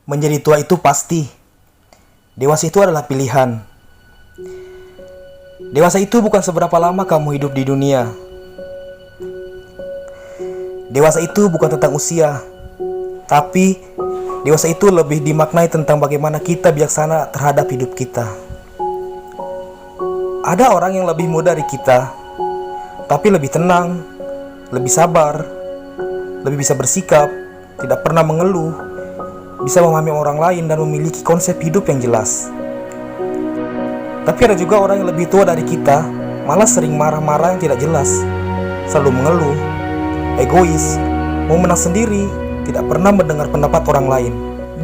Menjadi tua itu pasti. Dewasa itu adalah pilihan. Dewasa itu bukan seberapa lama kamu hidup di dunia. Dewasa itu bukan tentang usia, tapi dewasa itu lebih dimaknai tentang bagaimana kita bijaksana terhadap hidup kita. Ada orang yang lebih muda dari kita, tapi lebih tenang, lebih sabar, lebih bisa bersikap, tidak pernah mengeluh, bisa memahami orang lain dan memiliki konsep hidup yang jelas. Tapi ada juga orang yang lebih tua dari kita, malah sering marah-marah yang tidak jelas, selalu mengeluh, egois, mau menang sendiri, tidak pernah mendengar pendapat orang lain.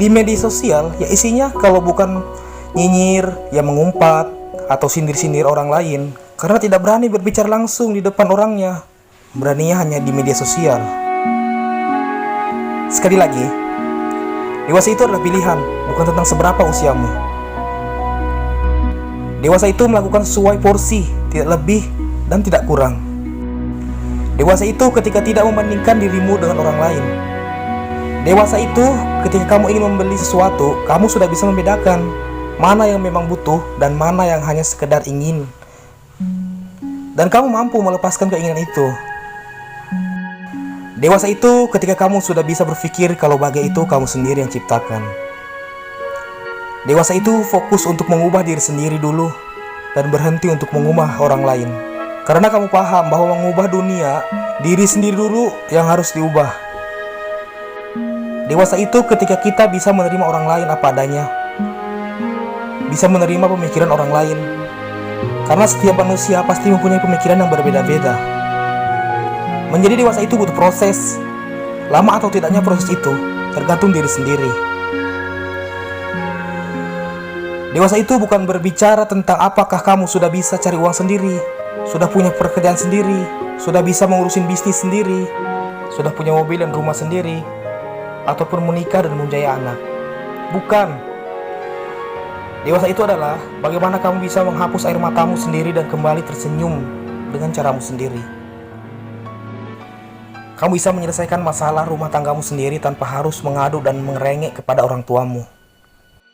Di media sosial, ya isinya kalau bukan nyinyir, ya mengumpat, atau sindir-sindir orang lain, karena tidak berani berbicara langsung di depan orangnya. Beraninya hanya di media sosial. Sekali lagi, dewasa itu adalah pilihan, bukan tentang seberapa usiamu. Dewasa itu melakukan sesuai porsi, tidak lebih dan tidak kurang. Dewasa itu ketika tidak membandingkan dirimu dengan orang lain. Dewasa itu ketika kamu ingin membeli sesuatu, kamu sudah bisa membedakan mana yang memang butuh dan mana yang hanya sekedar ingin. Dan kamu mampu melepaskan keinginan itu. Dewasa itu ketika kamu sudah bisa berpikir kalau bahagia itu kamu sendiri yang ciptakan. Dewasa itu fokus untuk mengubah diri sendiri dulu dan berhenti untuk mengubah orang lain. Karena kamu paham bahwa mengubah dunia, diri sendiri dulu yang harus diubah. Dewasa itu ketika kita bisa menerima orang lain apa adanya, bisa menerima pemikiran orang lain. Karena setiap manusia pasti mempunyai pemikiran yang berbeda-beda. Menjadi dewasa itu butuh proses. Lama atau tidaknya proses itu tergantung diri sendiri. Dewasa itu bukan berbicara tentang apakah kamu sudah bisa cari uang sendiri, sudah punya pekerjaan sendiri, sudah bisa mengurusin bisnis sendiri, sudah punya mobil dan rumah sendiri, ataupun menikah dan mempunyai anak. Bukan. Dewasa itu adalah bagaimana kamu bisa menghapus air matamu sendiri dan kembali tersenyum dengan caramu sendiri. Kamu bisa menyelesaikan masalah rumah tanggamu sendiri tanpa harus mengadu dan mengerengek kepada orang tuamu.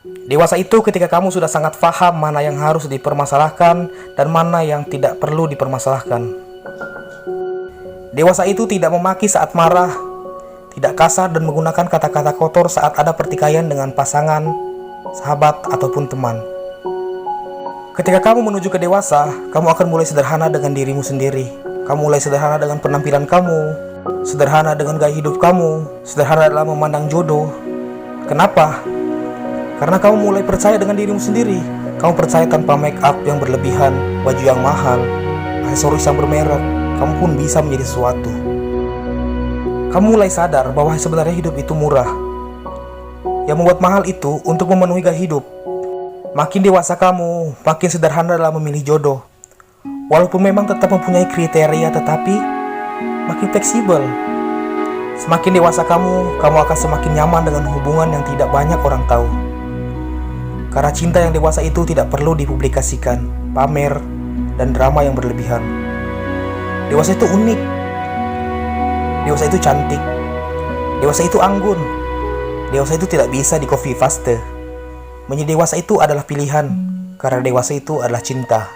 Dewasa itu ketika kamu sudah sangat paham mana yang harus dipermasalahkan dan mana yang tidak perlu dipermasalahkan. Dewasa itu tidak memaki saat marah, tidak kasar dan menggunakan kata-kata kotor saat ada pertikaian dengan pasangan, sahabat, ataupun teman. Ketika kamu menuju ke dewasa, kamu akan mulai sederhana dengan dirimu sendiri. Kamu mulai sederhana dengan penampilan kamu, sederhana dengan gaya hidup kamu, sederhana dalam memandang jodoh. Kenapa? Karena kamu mulai percaya dengan dirimu sendiri. Kamu percaya tanpa make up yang berlebihan, baju yang mahal, aksesoris yang bermerek, kamu pun bisa menjadi sesuatu. Kamu mulai sadar bahwa sebenarnya hidup itu murah. Yang membuat mahal itu untuk memenuhi gaya hidup. Makin dewasa kamu, makin sederhana dalam memilih jodoh. Walaupun memang tetap mempunyai kriteria, tetapi makin fleksibel. Semakin dewasa kamu akan semakin nyaman dengan hubungan yang tidak banyak orang tahu. Karena cinta yang dewasa itu tidak perlu dipublikasikan, pamer, dan drama yang berlebihan. Dewasa itu unik. Dewasa itu cantik. Dewasa itu anggun. Dewasa itu tidak bisa di copy paste. Menjadi dewasa itu adalah pilihan, karena dewasa itu adalah cinta.